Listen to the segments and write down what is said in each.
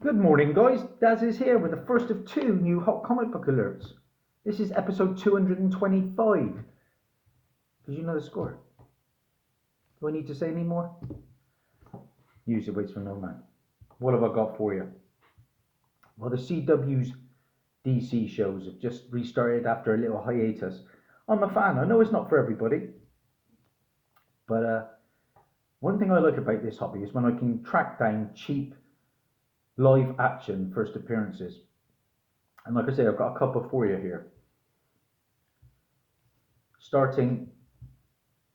Good morning, guys. Dazzie here with the first of two new hot comic book alerts. This is episode 225. Because you know the score. Do I need to say any more? Usually waits for no man. What have I got for you? Well, the CW's DC shows have just restarted after a little hiatus. I'm a fan. I know it's not for everybody. But one thing I like about this hobby is when I can track down cheap live action first appearances. And like I say, I've got a couple for you here. Starting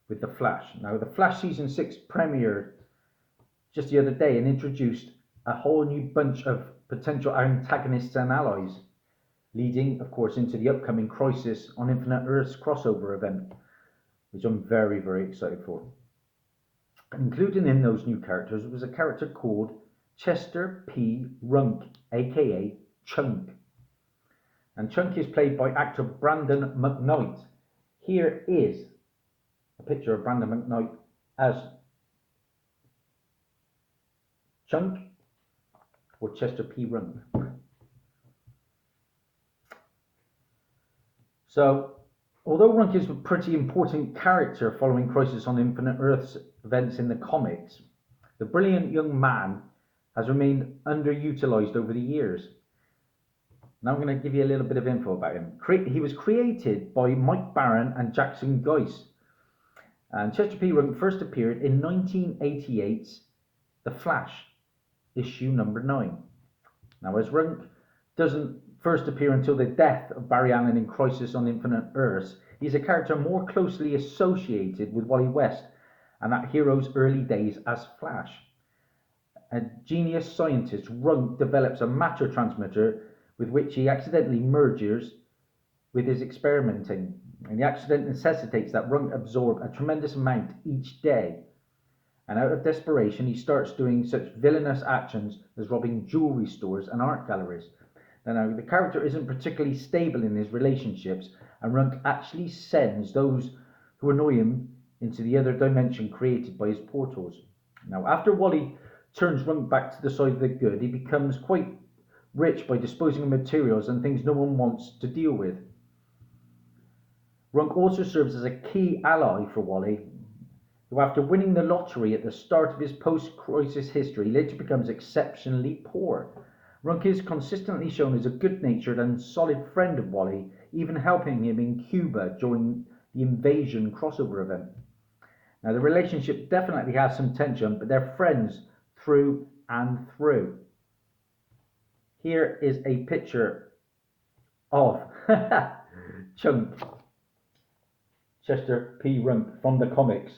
with The Flash. Now, The Flash Season 6 premiered just the other day and introduced a whole new bunch of potential antagonists and allies, leading, of course, into the upcoming Crisis on Infinite Earths crossover event, which I'm very, very excited for. Included in those new characters was a character called Chester P. Runk, aka Chunk. And Chunk is played by actor Brandon McKnight. Here is a picture of Brandon McKnight as Chunk or Chester P. Runk. So, although Runk is a pretty important character following Crisis on Infinite Earths events in the comics, the brilliant young man has remained underutilized over the years. Now I'm going to give you a little bit of info about him. He was created by Mike Barron and Jackson Guice. And Chester P. Runk first appeared in 1988's The Flash, issue number 9. Now, as Runk doesn't first appear until the death of Barry Allen in Crisis on Infinite Earths, he's a character more closely associated with Wally West and that hero's early days as Flash. A genius scientist, Runk develops a matter transmitter with which he accidentally merges with his experimenting. And the accident necessitates that Runk absorb a tremendous amount each day. And out of desperation, he starts doing such villainous actions as robbing jewelry stores and art galleries. Now, the character isn't particularly stable in his relationships, and Runk actually sends those who annoy him into the other dimension created by his portals. Now, after Wally turns Runk back to the side of the good, he becomes quite rich by disposing of materials and things no one wants to deal with. Runk also serves as a key ally for Wally, who after winning the lottery at the start of his post-crisis history later becomes exceptionally poor. Runk is consistently shown as a good-natured and solid friend of Wally, even helping him in Cuba during the Invasion crossover event. Now, the relationship definitely has some tension, but they're friends through and through. Here is a picture of Chunk, Chester P. Runk from the comics.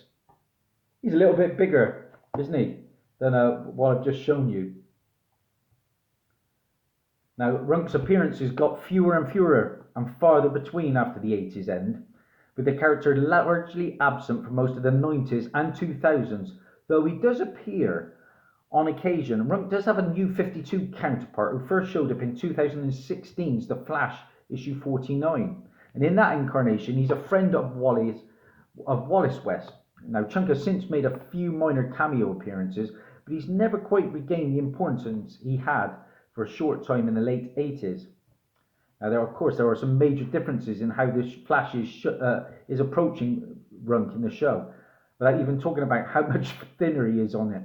He's a little bit bigger, isn't he, than what I've just shown you. Now, Runk's appearances got fewer and fewer and farther between after the 80s end, with the character largely absent for most of the 90s and 2000s, though he does appear on occasion. Runk does have a New 52 counterpart who first showed up in 2016's The Flash, issue 49. And in that incarnation, he's a friend of Wallace West. Now, Chunk has since made a few minor cameo appearances, but he's never quite regained the importance he had for a short time in the late 80s. Now, there are some major differences in how this Flash is approaching Runk in the show, without even talking about how much thinner he is on it.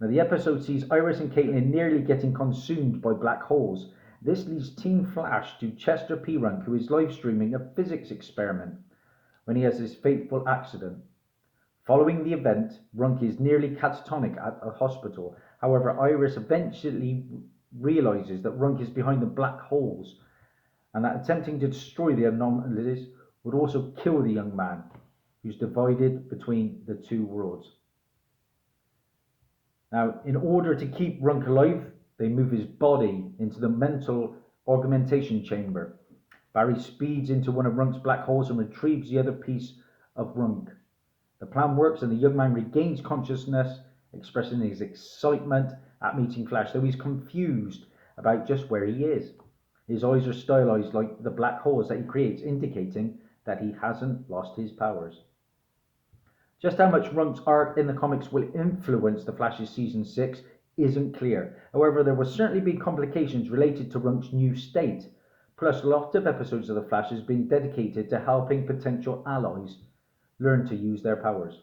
Now, the episode sees Iris and Caitlin nearly getting consumed by black holes. This leads Team Flash to Chester P. Runk, who is live streaming a physics experiment when he has this fateful accident. Following the event, Runk is nearly catatonic at a hospital. However, Iris eventually realizes that Runk is behind the black holes and that attempting to destroy the anomalies would also kill the young man, who's divided between the two worlds. Now, in order to keep Runk alive, they move his body into the mental augmentation chamber. Barry speeds into one of Runk's black holes and retrieves the other piece of Runk. The plan works and the young man regains consciousness, expressing his excitement at meeting Flash, though he's confused about just where he is. His eyes are stylized like the black holes that he creates, indicating that he hasn't lost his powers. Just how much Runk's arc in the comics will influence The Flash's Season 6 isn't clear. However, there will certainly be complications related to Runk's new state. Plus, a lot of episodes of The Flash has been dedicated to helping potential allies learn to use their powers.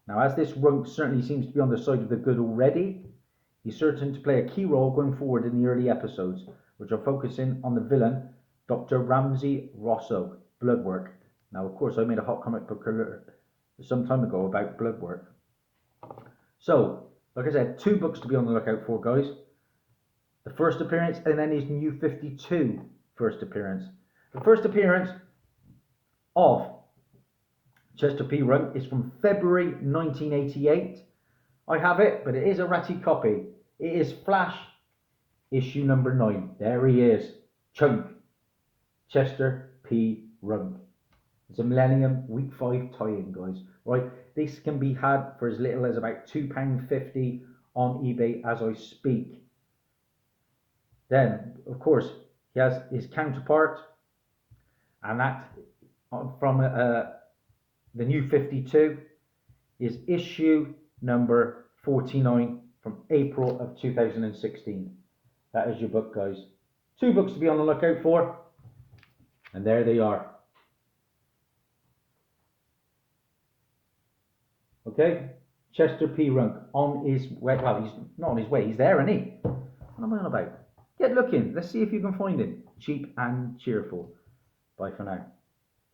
Now, as this Runk certainly seems to be on the side of the good already, he's certain to play a key role going forward in the early episodes, which are focusing on the villain, Dr. Ramsey Rosso, Bloodwork. Now, of course, I made a hot comic book alert some time ago about Bloodwork. So, like I said, 2 books to be on the lookout for, guys. The first appearance and then his new 52 first appearance. The first appearance of Chester P. Runk is from February 1988. I have it, but it is a ratty copy. It is Flash issue number 9. There he is. Chunk. Chester P. Runk. It's a Millennium Week 5 tie-in, guys. Right, this can be had for as little as about £2.50 on eBay as I speak. Then, of course, he has his counterpart, and that from the new 52 is issue number 49 from April of 2016. That is your book, guys. 2 books to be on the lookout for, and there they are. Okay, Chester P. Runk on his way. Well, he's not on his way. He's there, isn't he? What am I on about? Get looking. Let's see if you can find him. Cheap and cheerful. Bye for now.